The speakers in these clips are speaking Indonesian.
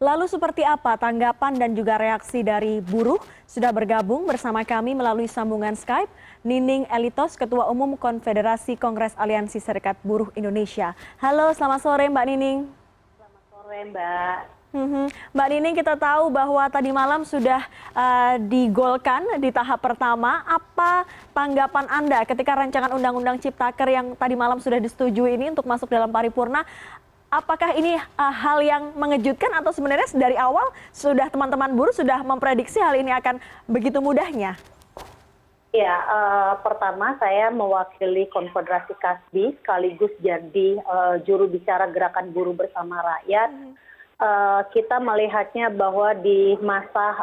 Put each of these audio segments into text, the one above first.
Lalu seperti apa tanggapan dan juga reaksi dari buruh? Sudah bergabung bersama kami melalui sambungan Skype, Nining Elitos, Ketua Umum Konfederasi Kongres Aliansi Serikat Buruh Indonesia. Halo, selamat sore Mbak Nining. Selamat sore Mbak. Mbak Nining, kita tahu bahwa tadi malam sudah digolkan di tahap pertama. Apa tanggapan Anda ketika rancangan Undang-Undang Ciptaker yang tadi malam sudah disetujui ini untuk masuk dalam paripurna? Apakah ini hal yang mengejutkan atau sebenarnya dari awal sudah teman-teman buruh sudah memprediksi hal ini akan begitu mudahnya? Ya, pertama saya mewakili Konfederasi Kasbi sekaligus jadi juru bicara Gerakan Buruh Bersama Rakyat. Kita melihatnya bahwa di masa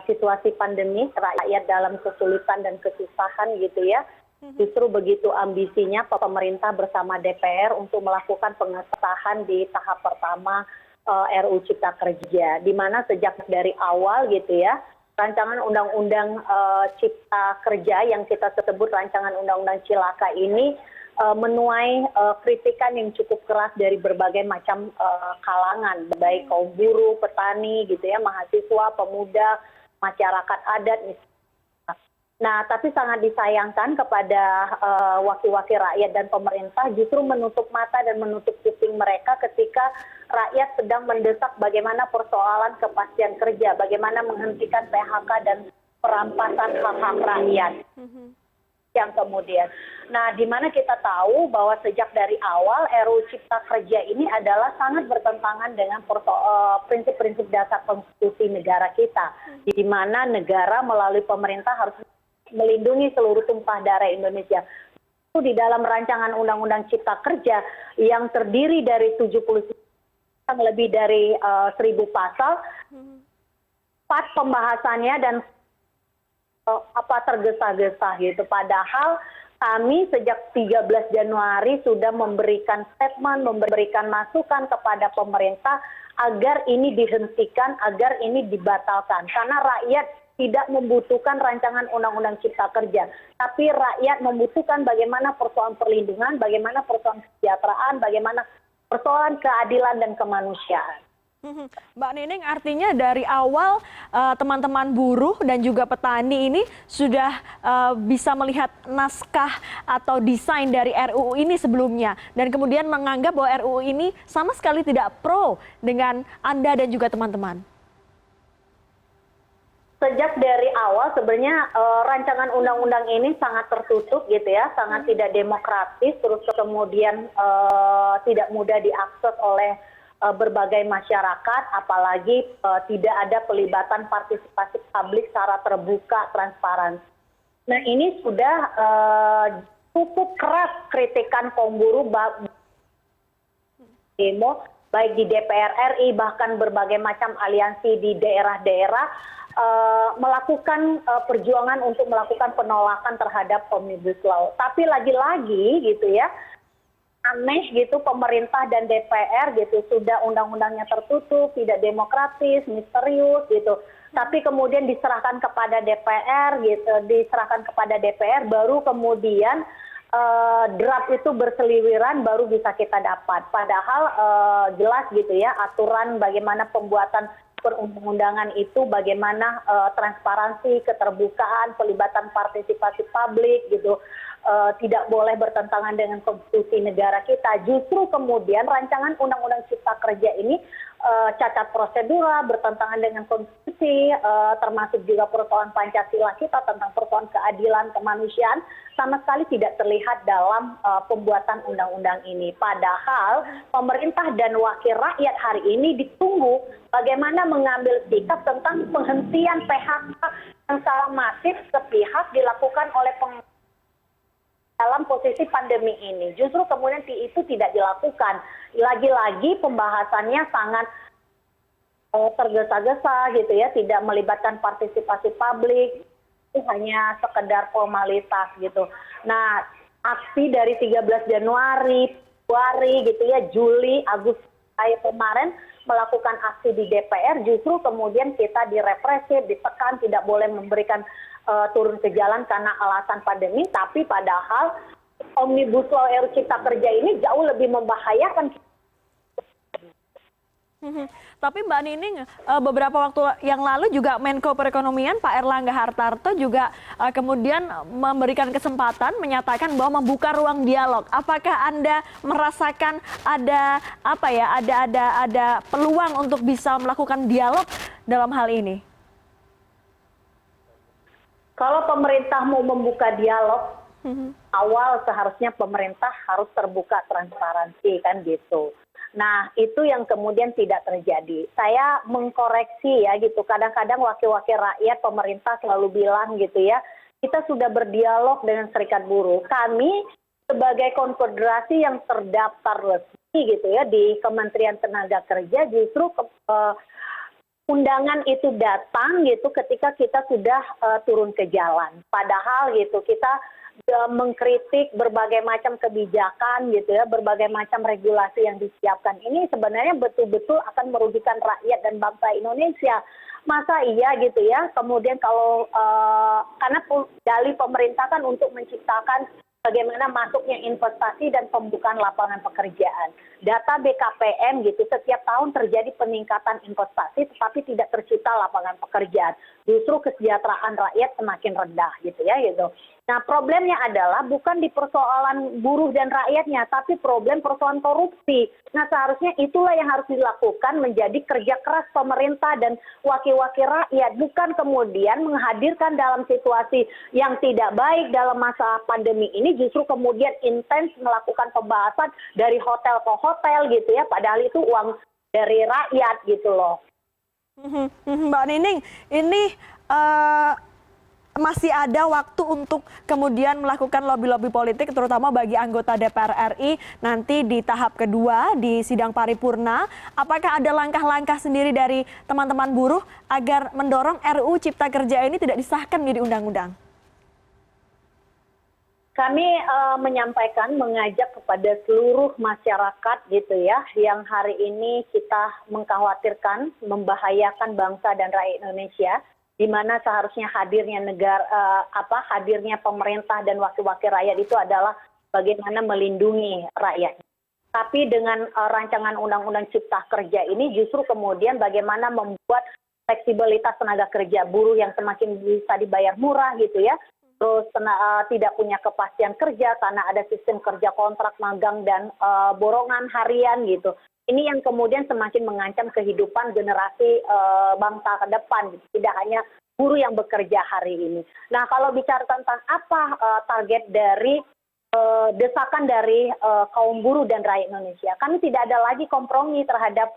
situasi pandemi rakyat dalam kesulitan dan kesusahan gitu ya. Justru begitu ambisinya pemerintah bersama DPR untuk melakukan pengesahan di tahap pertama RUU Cipta Kerja, di mana sejak dari awal gitu ya, rancangan Undang-Undang Cipta Kerja yang kita sebut rancangan Undang-Undang Cilaka ini menuai kritikan yang cukup keras dari berbagai macam kalangan, baik kaum buruh, petani gitu ya, mahasiswa, pemuda, masyarakat adat. Nah, tapi sangat disayangkan kepada wakil-wakil rakyat dan pemerintah justru menutup mata dan menutup kuping mereka ketika rakyat sedang mendesak bagaimana persoalan kepastian kerja, bagaimana menghentikan PHK dan perampasan hak-hak rakyat. Yang kemudian, nah di mana kita tahu bahwa sejak dari awal RUU Cipta Kerja ini adalah sangat bertentangan dengan prinsip-prinsip dasar konstitusi negara kita, di mana negara melalui pemerintah harus melindungi seluruh tumpah darah Indonesia. Itu di dalam rancangan Undang-Undang Cipta Kerja yang terdiri dari 70 lebih dari 1.000 pasal, 4 pembahasannya dan tergesa-gesa gitu. Padahal kami sejak 13 Januari sudah memberikan statement, memberikan masukan kepada pemerintah agar ini dihentikan, agar ini dibatalkan. Karena rakyat tidak membutuhkan rancangan Undang-Undang Cipta Kerja, tapi rakyat membutuhkan bagaimana persoalan perlindungan, bagaimana persoalan kesejahteraan, bagaimana persoalan keadilan dan kemanusiaan. Mbak Nining, artinya dari awal teman-teman buruh dan juga petani ini sudah bisa melihat naskah atau desain dari RUU ini sebelumnya dan kemudian menganggap bahwa RUU ini sama sekali tidak pro dengan Anda dan juga teman-teman. Sejak dari awal sebenarnya rancangan undang-undang ini sangat tertutup gitu ya, sangat tidak demokratis, terus kemudian tidak mudah diakses oleh berbagai masyarakat, apalagi tidak ada pelibatan partisipasi publik secara terbuka, transparan. Nah ini sudah cukup keras kritikan kaum buruh demo, baik di DPR RI bahkan berbagai macam aliansi di daerah-daerah melakukan perjuangan untuk melakukan penolakan terhadap Omnibus Law. Tapi lagi-lagi gitu ya, aneh gitu pemerintah dan DPR gitu sudah undang-undangnya tertutup, tidak demokratis, misterius gitu. Tapi kemudian diserahkan kepada DPR gitu, baru kemudian draft itu berseliweran baru bisa kita dapat. Padahal jelas gitu ya aturan bagaimana pembuatan perundang-undangan itu, bagaimana transparansi, keterbukaan, pelibatan partisipasi publik gitu, tidak boleh bertentangan dengan konstitusi negara kita. Justru kemudian rancangan Undang-Undang Cipta Kerja ini cacat prosedural, bertentangan dengan konstitusi, termasuk juga persoalan Pancasila kita tentang persoalan keadilan kemanusiaan, sama sekali tidak terlihat dalam pembuatan undang-undang ini. Padahal pemerintah dan wakil rakyat hari ini ditunggu bagaimana mengambil sikap tentang penghentian PHK yang secara masif sepihak dilakukan oleh dalam posisi pandemi ini. Justru kemudian itu tidak dilakukan. Lagi-lagi pembahasannya sangat tergesa-gesa gitu ya, tidak melibatkan partisipasi publik, itu hanya sekedar formalitas gitu. Nah, aksi dari 13 Januari, Februari gitu ya, Juli, Agustus kemarin melakukan aksi di DPR, justru kemudian kita direpresi, ditekan, tidak boleh memberikan turun ke jalan karena alasan pandemi, tapi padahal Omnibus Law RUU Cipta Kerja ini jauh lebih membahayakan. Mhm. Tapi Mbak Nining, beberapa waktu yang lalu juga Menko Perekonomian Pak Erlangga Hartarto juga kemudian memberikan kesempatan menyatakan bahwa membuka ruang dialog. Apakah Anda merasakan ada apa ya, ada peluang untuk bisa melakukan dialog dalam hal ini? Kalau pemerintah mau membuka dialog, awal seharusnya pemerintah harus terbuka transparansi kan gitu. Nah, itu yang kemudian tidak terjadi. Saya mengkoreksi ya gitu. Kadang-kadang wakil-wakil rakyat pemerintah selalu bilang gitu ya, kita sudah berdialog dengan Serikat Buruh. Kami sebagai konfederasi yang terdaftar resmi gitu ya di Kementerian Tenaga Kerja justru undangan itu datang gitu ketika kita sudah turun ke jalan. Padahal gitu kita mengkritik berbagai macam kebijakan gitu ya, berbagai macam regulasi yang disiapkan ini sebenarnya betul-betul akan merugikan rakyat dan bangsa Indonesia. Masa iya gitu ya, kemudian kalau karena dalih pemerintah kan untuk menciptakan bagaimana masuknya investasi dan pembukaan lapangan pekerjaan. Data BKPM gitu, setiap tahun terjadi peningkatan investasi tetapi tidak tercipta lapangan pekerjaan. Justru kesejahteraan rakyat semakin rendah gitu ya gitu. Nah, problemnya adalah bukan di persoalan buruh dan rakyatnya, tapi problem persoalan korupsi. Nah, seharusnya itulah yang harus dilakukan menjadi kerja keras pemerintah dan wakil-wakil rakyat. Bukan kemudian menghadirkan dalam situasi yang tidak baik dalam masa pandemi ini, justru kemudian intens melakukan pembahasan dari hotel ke hotel gitu ya, padahal itu uang dari rakyat gitu loh. Mbak Nining, ini masih ada waktu untuk kemudian melakukan lobby-lobby politik terutama bagi anggota DPR RI nanti di tahap kedua di sidang paripurna. Apakah ada langkah-langkah sendiri dari teman-teman buruh agar mendorong RUU Cipta Kerja ini tidak disahkan menjadi undang-undang? Kami menyampaikan, mengajak kepada seluruh masyarakat gitu ya, yang hari ini kita mengkhawatirkan, membahayakan bangsa dan rakyat Indonesia, di mana seharusnya hadirnya hadirnya pemerintah dan wakil-wakil rakyat itu adalah bagaimana melindungi rakyat. Tapi dengan rancangan Undang-Undang Cipta Kerja ini justru kemudian bagaimana membuat fleksibilitas tenaga kerja buruh yang semakin bisa dibayar murah gitu ya. Terus tidak punya kepastian kerja karena ada sistem kerja kontrak magang dan borongan harian gitu. Ini yang kemudian semakin mengancam kehidupan generasi bangsa ke depan, gitu. Tidak hanya buruh yang bekerja hari ini. Nah, kalau bicara tentang apa target dari desakan dari kaum buruh dan rakyat Indonesia, kami tidak ada lagi kompromi terhadap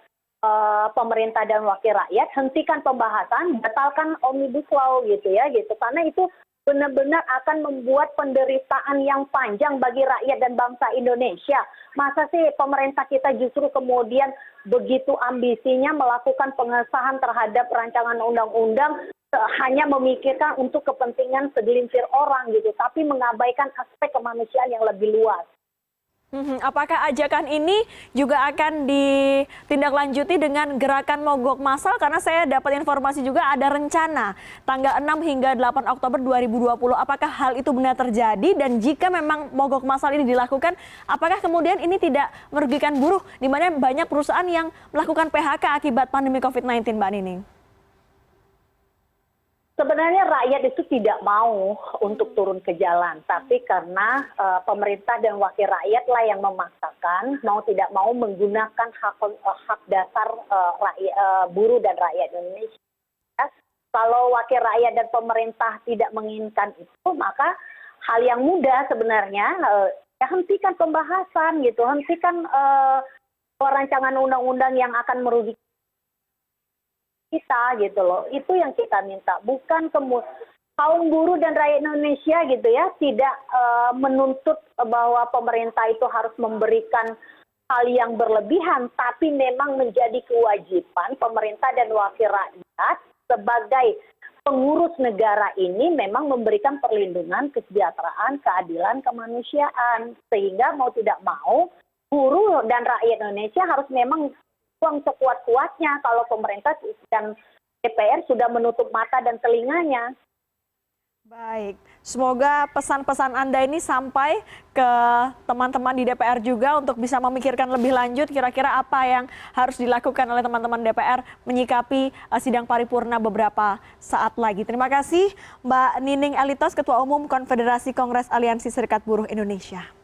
pemerintah dan wakil rakyat. Hentikan pembahasan, batalkan Omnibus Law gitu ya, gitu. Karena itu benar-benar akan membuat penderitaan yang panjang bagi rakyat dan bangsa Indonesia. Masa sih pemerintah kita justru kemudian begitu ambisinya melakukan pengesahan terhadap rancangan undang-undang hanya memikirkan untuk kepentingan segelintir orang gitu, tapi mengabaikan aspek kemanusiaan yang lebih luas. Apakah ajakan ini juga akan ditindaklanjuti dengan gerakan mogok massal? Karena saya dapat informasi juga ada rencana tanggal 6 hingga 8 Oktober 2020. Apakah hal itu benar terjadi? Dan jika memang mogok massal ini dilakukan, apakah kemudian ini tidak merugikan buruh? Di mana banyak perusahaan yang melakukan PHK akibat pandemi COVID-19, Mbak Nining? Sebenarnya rakyat itu tidak mau untuk turun ke jalan, tapi karena pemerintah dan wakil rakyat lah yang memaksakan, mau tidak mau menggunakan hak dasar buruh dan rakyat Indonesia. Kalau wakil rakyat dan pemerintah tidak menginginkan itu, maka hal yang mudah sebenarnya ya hentikan pembahasan gitu, hentikan rancangan undang-undang yang akan merugikan kita gitu loh. Itu yang kita minta, bukan kaum buruh dan rakyat Indonesia gitu ya tidak menuntut bahwa pemerintah itu harus memberikan hal yang berlebihan, tapi memang menjadi kewajiban pemerintah dan wakil rakyat sebagai pengurus negara ini memang memberikan perlindungan, kesejahteraan, keadilan, kemanusiaan, sehingga mau tidak mau buruh dan rakyat Indonesia harus memang uang sekuat-kuatnya kalau pemerintah dan DPR sudah menutup mata dan telinganya. Baik, semoga pesan-pesan Anda ini sampai ke teman-teman di DPR juga untuk bisa memikirkan lebih lanjut kira-kira apa yang harus dilakukan oleh teman-teman DPR menyikapi sidang paripurna beberapa saat lagi. Terima kasih Mbak Nining Elitos, Ketua Umum Konfederasi Kongres Aliansi Serikat Buruh Indonesia.